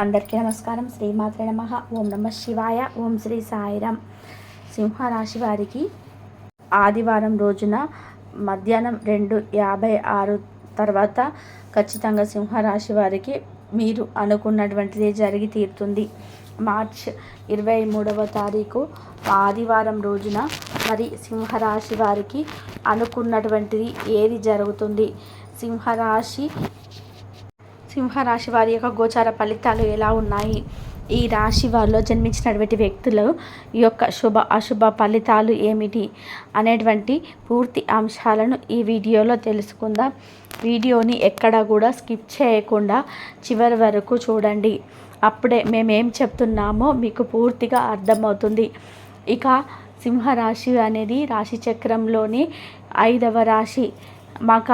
అందరికీ నమస్కారం. శ్రీమాత్రే నమః. ఓం నమ శివాయ. ఓం శ్రీ సాయిరామ్. సింహరాశి వారికి ఆదివారం రోజున మధ్యాహ్నం 2:56 తర్వాత ఖచ్చితంగా సింహరాశి వారికి మీరు అనుకున్నటువంటిది జరిగి తీరుతుంది. మార్చ్ 23వ తారీఖు ఆదివారం రోజున మరి సింహరాశి వారికి అనుకున్నటువంటిది ఏది జరుగుతుంది, సింహరాశి వారి యొక్క గోచార ఫలితాలు ఎలా ఉన్నాయి, ఈ రాశి వారిలో జన్మించినటువంటి వ్యక్తులు యొక్క శుభ అశుభ ఫలితాలు ఏమిటి అనేటువంటి పూర్తి అంశాలను ఈ వీడియోలో తెలుసుకుందాం. వీడియోని ఎక్కడ కూడా స్కిప్ చేయకుండా చివరి వరకు చూడండి. అప్పుడే మేమేం చెప్తున్నామో మీకు పూర్తిగా అర్థమవుతుంది. ఇక సింహరాశి అనేది రాశి చక్రంలోని 5వ రాశి. మక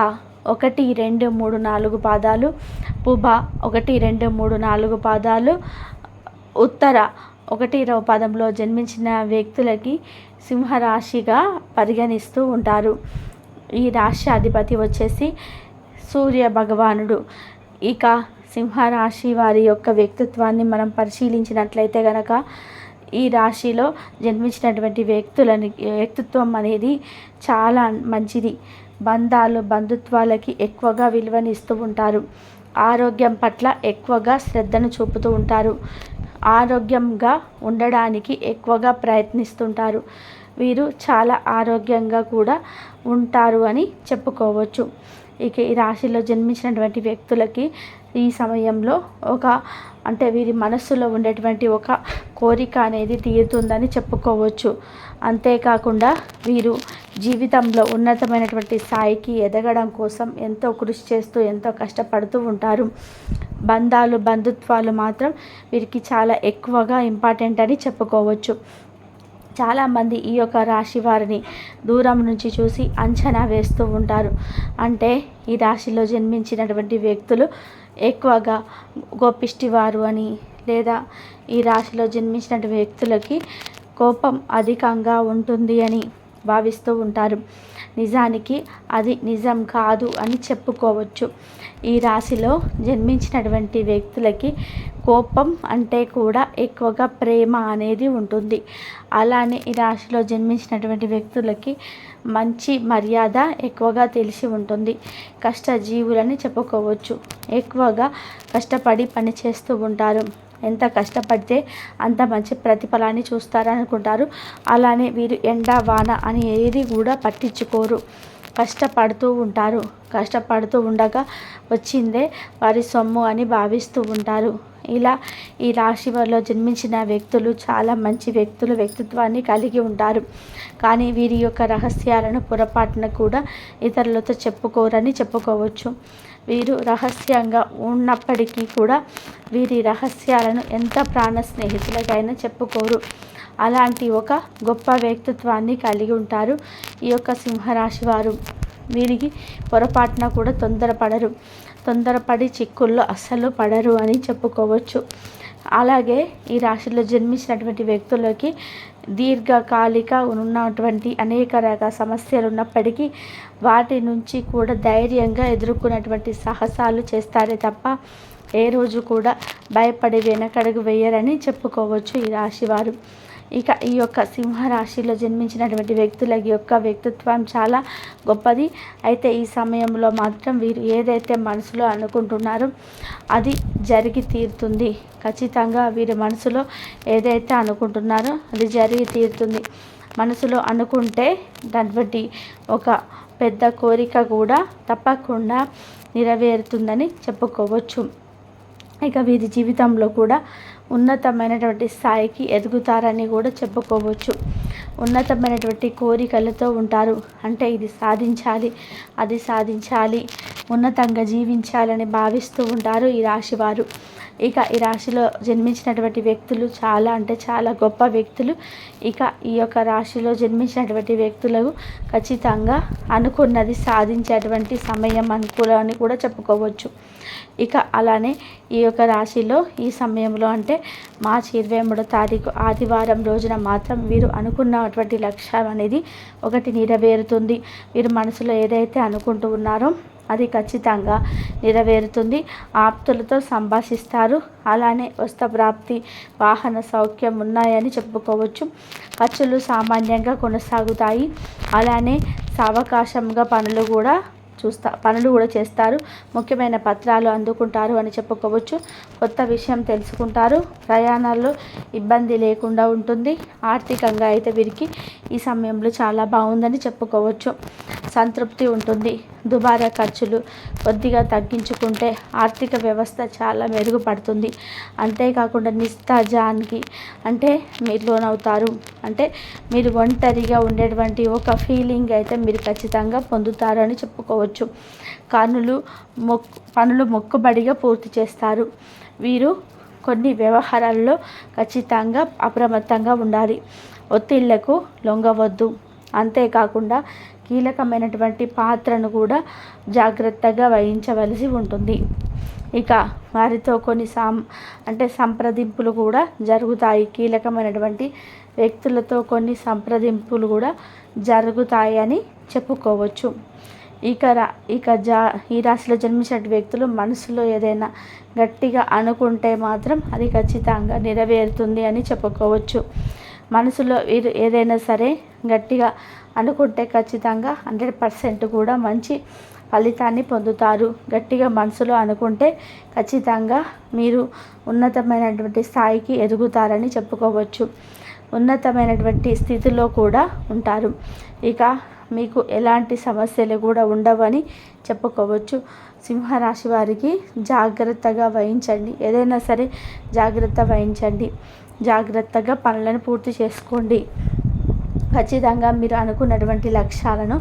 1, 2, 3, 4 పాదాలు, పుబ 1, 2, 3, 4 పాదాలు, ఉత్తర 1వ పాదంలో జన్మించిన వ్యక్తులకి సింహరాశిగా పరిగణిస్తూ ఉంటారు. ఈ రాశి అధిపతి వచ్చేసి సూర్య భగవానుడు. ఇక సింహరాశి వారి యొక్క వ్యక్తిత్వాన్ని మనం పరిశీలించినట్లయితే కనుక ఈ రాశిలో జన్మించినటువంటి వ్యక్తిత్వం అనేది చాలా మంచిది. బంధుత్వాలకి ఎక్కువగా విలువనిస్తూ ఉంటారు. ఆరోగ్యం పట్ల ఎక్కువగా శ్రద్ధను చూపుతూ ఉంటారు. ఆరోగ్యంగా ఉండడానికి ఎక్కువగా ప్రయత్నిస్తుంటారు. వీరు చాలా ఆరోగ్యంగా కూడా ఉంటారు అని చెప్పుకోవచ్చు. ఇక ఈ రాశిలో జన్మించినటువంటి వ్యక్తులకి ఈ సమయంలో వీరి మనస్సులో ఉండేటువంటి ఒక కోరిక అనేది తీరుతుందని చెప్పుకోవచ్చు. అంతేకాకుండా వీరు జీవితంలో ఉన్నతమైనటువంటి స్థాయికి ఎదగడం కోసం ఎంతో కృషి చేస్తూ ఎంతో కష్టపడుతూ ఉంటారు. బంధుత్వాలు మాత్రం వీరికి చాలా ఎక్కువగా ఇంపార్టెంట్ అని చెప్పుకోవచ్చు. చాలామంది ఈ యొక్క రాశి వారిని దూరం నుంచి చూసి అంచనా వేస్తూ ఉంటారు. అంటే ఈ రాశిలో జన్మించినటువంటి వ్యక్తులు ఎక్కువగా గోపిష్టివారు అని, లేదా ఈ రాశిలో జన్మించినటువంటి వ్యక్తులకి కోపం అధికంగా ఉంటుంది అని భావిస్తూ ఉంటారు. నిజానికి అది నిజం కాదు అని చెప్పుకోవచ్చు. ఈ రాశిలో జన్మించినటువంటి వ్యక్తులకి కోపం అంటే కూడా ఎక్కువగా ప్రేమ అనేది ఉంటుంది. అలానే ఈ రాశిలో జన్మించినటువంటి వ్యక్తులకి మంచి మర్యాద ఎక్కువగా తెలిసి ఉంటుంది. కష్టజీవులని చెప్పుకోవచ్చు. ఎక్కువగా కష్టపడి పని చేస్తూ ఉంటారు. ఎంత కష్టపడితే అంత మంచి ప్రతిఫలాన్ని చూస్తారనుకుంటారు. అలానే వీరు ఎండ వాన అని ఏది కూడా పట్టించుకోరు. కష్టపడుతూ ఉంటారు. కష్టపడుతూ ఉండగా వచ్చిందే వారి సొమ్ము అని భావిస్తూ ఉంటారు. ఇలా ఈ రాశి వారిలో జన్మించిన వ్యక్తులు చాలా మంచి వ్యక్తిత్వాన్ని కలిగి ఉంటారు. కానీ వీరి యొక్క రహస్యాలను పొరపాటున కూడా ఇతరులతో చెప్పుకోరని చెప్పుకోవచ్చు. వీరు రహస్యంగా ఉన్నప్పటికీ కూడా వీరి రహస్యాలను ఎంత ప్రాణ స్నేహితులకైనా చెప్పుకోరు. అలాంటి ఒక గొప్ప వ్యక్తిత్వాన్ని కలిగి ఉంటారు ఈ యొక్క సింహరాశి వారు. వీరికి పొరపాటున కూడా తొందరపడి చిక్కుల్లో అస్సలు పడరు అని చెప్పుకోవచ్చు. అలాగే ఈ రాశిలో జన్మించినటువంటి వ్యక్తులకి దీర్ఘకాలిక ఉన్నటువంటి అనేక రకాల సమస్యలు ఉన్నప్పటికీ వాటి నుంచి కూడా ధైర్యంగా ఎదుర్కొన్నటువంటి సాహసాలు చేస్తారే తప్ప ఏ రోజు కూడా భయపడి వెనకడుగు వేయరని చెప్పుకోవచ్చు ఈ రాశివారు. ఇక ఈ యొక్క సింహరాశిలో జన్మించినటువంటి వ్యక్తుల యొక్క వ్యక్తిత్వం చాలా గొప్పది. అయితే ఈ సమయంలో మాత్రం వీరు ఏదైతే మనసులో అనుకుంటున్నారో అది జరిగి తీరుతుంది. ఖచ్చితంగా వీరి మనసులో ఏదైతే అనుకుంటున్నారో అది జరిగి తీరుతుంది. మనసులో అనుకుంటే దాన్ని ఒక పెద్ద కోరిక కూడా తప్పకుండా నెరవేరుతుందని చెప్పుకోవచ్చు. ఇక వీరి జీవితంలో కూడా ఉన్నతమైనటువంటి స్థాయికి ఎదుగుతారని కూడా చెప్పుకోవచ్చు. ఉన్నతమైనటువంటి కోరికలతో ఉంటారు. అంటే ఇది సాధించాలి, అది సాధించాలి, ఉన్నతంగా జీవించాలని భావిస్తూ ఉంటారు ఈ రాశివారు. ఇక ఈ రాశిలో జన్మించినటువంటి వ్యక్తులు చాలా గొప్ప వ్యక్తులు. ఇక ఈ యొక్క రాశిలో జన్మించినటువంటి వ్యక్తులకు ఖచ్చితంగా అనుకున్నది సాధించేటువంటి సమయం అనుకూలం అని కూడా చెప్పుకోవచ్చు. ఇక అలానే ఈ యొక్క రాశిలో ఈ సమయంలో అంటే మార్చి 23వ తారీఖు ఆదివారం రోజున మాత్రం వీరు అనుకున్నటువంటి లక్ష్యం అనేది ఒకటి నెరవేరుతుంది. వీరు మనసులో ఏదైతే అనుకుంటూ ఉన్నారో అది ఖచ్చితంగా నెరవేరుతుంది. ఆప్తులతో సంభాషిస్తారు. అలానే వస్త్రప్రాప్తి, వాహన సౌఖ్యం ఉన్నాయని చెప్పుకోవచ్చు. ఖర్చులు సామాన్యంగా కొనసాగుతాయి. అలానే సావకాశంగా పనులు కూడా చేస్తారు. ముఖ్యమైన పత్రాలు అందుకుంటారు అని చెప్పుకోవచ్చు. కొత్త విషయం తెలుసుకుంటారు. ప్రయాణాల్లో ఇబ్బంది లేకుండా ఉంటుంది. ఆర్థికంగా అయితే వీరికి ఈ సమయంలో చాలా బాగుందని చెప్పుకోవచ్చు. సంతృప్తి ఉంటుంది. దుబారా ఖర్చులు కొద్దిగా తగ్గించుకుంటే ఆర్థిక వ్యవస్థ చాలా మెరుగుపడుతుంది. అంతేకాకుండా నిస్తాజానికి అంటే మీరు లోనవుతారు. అంటే మీరు ఒంటరిగా ఉండేటువంటి ఒక ఫీలింగ్ అయితే మీరు ఖచ్చితంగా పొందుతారు అని చెప్పుకోవచ్చు. పనులు మొక్కుబడిగా పూర్తి చేస్తారు. వీరు కొన్ని వ్యవహారాల్లో ఖచ్చితంగా అప్రమత్తంగా ఉండాలి. ఒత్తిళ్లకు లొంగవద్దు. అంతేకాకుండా కీలకమైనటువంటి పాత్రను కూడా జాగ్రత్తగా వహించవలసి ఉంటుంది. ఇక వారితో కొన్ని సంప్రదింపులు కూడా జరుగుతాయి. కీలకమైనటువంటి వ్యక్తులతో కొన్ని సంప్రదింపులు కూడా జరుగుతాయని చెప్పుకోవచ్చు. ఈ రాశిలో జన్మించిన వ్యక్తులు మనసులో ఏదైనా గట్టిగా అనుకుంటే మాత్రం అది ఖచ్చితంగా నెరవేరుతుంది అని చెప్పుకోవచ్చు. మనసులో వీరు ఏదైనా సరే గట్టిగా అనుకుంటే ఖచ్చితంగా 100% కూడా మంచి ఫలితాన్ని పొందుతారు. గట్టిగా మనసులో అనుకుంటే ఖచ్చితంగా మీరు ఉన్నతమైనటువంటి స్థాయికి ఎదుగుతారని చెప్పుకోవచ్చు. ఉన్నతమైనటువంటి స్థితిలో కూడా ఉంటారు. ఇక మీకు ఎలాంటి సమస్యలు కూడా ఉండవని చెప్పుకోవచ్చు. సింహరాశి వారికి జాగ్రత్తగా వహించండి. ఏదైనా సరే జాగ్రత్త వహించండి. జాగ్రత్తగా పనులను పూర్తి చేసుకోండి. ఖచ్చితంగా మీరు అనుకున్నటువంటి లక్ష్యాలను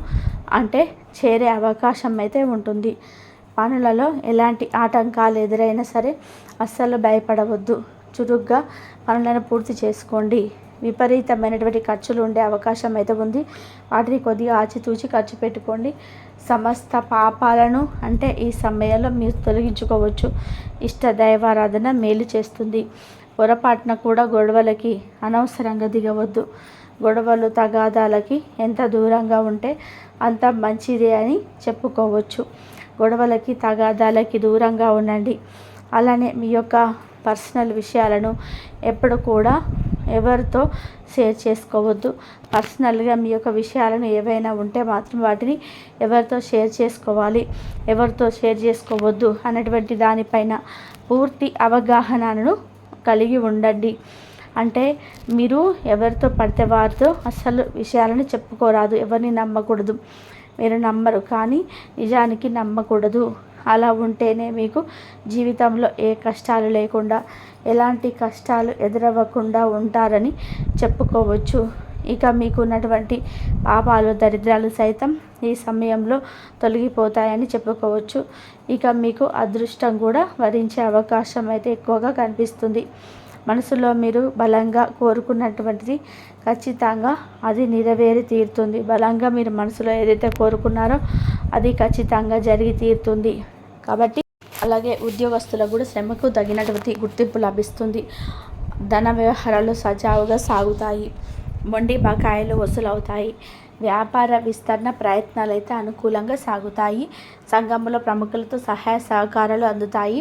చేరే అవకాశం అయితే ఉంటుంది. పనులలో ఎలాంటి ఆటంకాలు ఎదురైనా సరే అస్సలు భయపడవద్దు. చురుగ్గా పనులను పూర్తి చేసుకోండి. విపరీతమైనటువంటి ఖర్చులు ఉండే అవకాశం అయితే ఉంది. వాటిని కొద్దిగా ఆచితూచి ఖర్చు పెట్టుకోండి. సమస్త పాపాలను ఈ సమయంలో మీరు తొలగించుకోవచ్చు. ఇష్ట దైవారాధన మేలు చేస్తుంది. పొరపాటున కూడా గొడవలకి అనవసరంగా దిగవద్దు. గొడవలు తగాదాలకి ఎంత దూరంగా ఉంటే అంత మంచిదే అని చెప్పుకోవచ్చు. గొడవలకి తగాదాలకి దూరంగా ఉండండి. అలానే మీ యొక్క పర్సనల్ విషయాలను ఎప్పుడు కూడా ఎవరితో షేర్ చేసుకోవద్దు. పర్సనల్గా మీ యొక్క విషయాలను ఏవైనా ఉంటే మాత్రం వాటిని ఎవరితో షేర్ చేసుకోవాలి, ఎవరితో షేర్ చేసుకోవద్దు అన్నటువంటి దానిపైన పూర్తి అవగాహనను కలిగి ఉండండి. మీరు ఎవరితో పడితే వారితో అసలు విషయాలను చెప్పుకోరాదు. ఎవరిని నమ్మకూడదు. మీరు నమ్మరు కానీ నిజానికి నమ్మకూడదు. అలా ఉంటేనే మీకు జీవితంలో ఏ కష్టాలు లేకుండా, ఎలాంటి కష్టాలు ఎదురవ్వకుండా ఉంటారని చెప్పుకోవచ్చు. ఇక మీకు ఉన్నటువంటి పాపాలు, దరిద్రాలు సైతం ఈ సమయంలో తొలగిపోతాయని చెప్పుకోవచ్చు. ఇక మీకు అదృష్టం కూడా వరించే అవకాశం అయితే ఎక్కువగా కనిపిస్తుంది. మనసులో మీరు బలంగా కోరుకున్నటువంటిది ఖచ్చితంగా అది నెరవేరి తీరుతుంది. బలంగా మీరు మనసులో ఏదైతే కోరుకున్నారో అది ఖచ్చితంగా జరిగి తీరుతుంది. కాబట్టి అలాగే ఉద్యోగస్తులకు కూడా శ్రమకు తగినటువంటి గుర్తింపు లభిస్తుంది. ధన వ్యవహారాలు సజావుగా సాగుతాయి. మొండి బకాయిలు వసూలవుతాయి. వ్యాపార విస్తరణ ప్రయత్నాలు అయితే అనుకూలంగా సాగుతాయి. సంఘంలో ప్రముఖులతో సహాయ సహకారాలు అందుతాయి.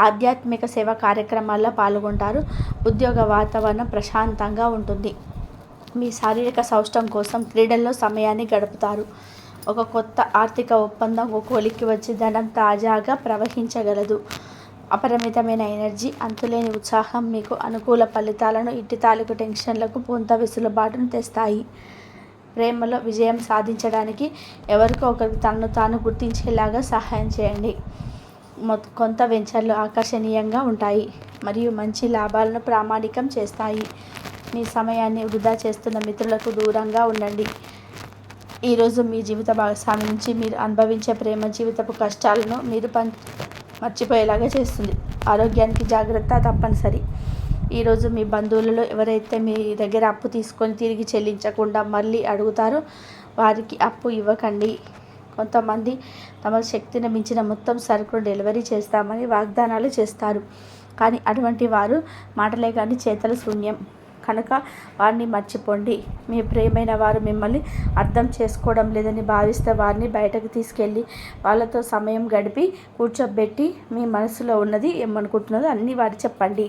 ఆధ్యాత్మిక సేవా కార్యక్రమాల్లో పాల్గొంటారు. ఉద్యోగ వాతావరణం ప్రశాంతంగా ఉంటుంది. మీ శారీరక సౌష్ఠవం కోసం క్రీడల్లో సమయాన్ని గడుపుతారు. ఒక కొత్త ఆర్థిక ఒప్పందం ఒక కొలిక్కి వచ్చి ధనం తాజాగా ప్రవహించగలదు. అపరిమితమైన ఎనర్జీ, అంతులేని ఉత్సాహం మీకు అనుకూల ఫలితాలను, ఇంటి తాలూకు టెన్షన్లకు కొంత వెసులుబాటును తెస్తాయి. ప్రేమలో విజయం సాధించడానికి ఎవరికో ఒకరికి తనను తాను గుర్తించేలాగా సహాయం చేయండి. కొంత వెంచర్లు ఆకర్షణీయంగా ఉంటాయి మరియు మంచి లాభాలను ప్రామాణికం చేస్తాయి. మీ సమయాన్ని వృధా చేస్తున్న మిత్రులకు దూరంగా ఉండండి. ఈరోజు మీ జీవిత భాగస్వామి నుంచి మీరు అనుభవించే ప్రేమ జీవితపు కష్టాలను మీరు మర్చిపోయేలాగా చేస్తుంది. ఆరోగ్యానికి జాగ్రత్త తప్పనిసరి. ఈరోజు మీ బంధువులలో ఎవరైతే మీ దగ్గర అప్పు తీసుకొని తిరిగి చెల్లించకుండా మళ్ళీ అడుగుతారో వారికి అప్పు ఇవ్వకండి. కొంతమంది తమ శక్తిని మించిన మొత్తం సరుకును డెలివరీ చేస్తామని వాగ్దానాలు చేస్తారు. కానీ అటువంటి వారు మాటలే కానీ చేతల శూన్యం. కనుక వారిని మర్చిపోండి. మీ ప్రియమైన వారు మిమ్మల్ని అర్థం చేసుకోవడం లేదని భావిస్తే వారిని బయటకు తీసుకెళ్ళి వాళ్ళతో సమయం గడిపి కూర్చోబెట్టి మీ మనసులో ఉన్నది ఏమనుకుంటున్నదో అన్నీ వారికి చెప్పండి.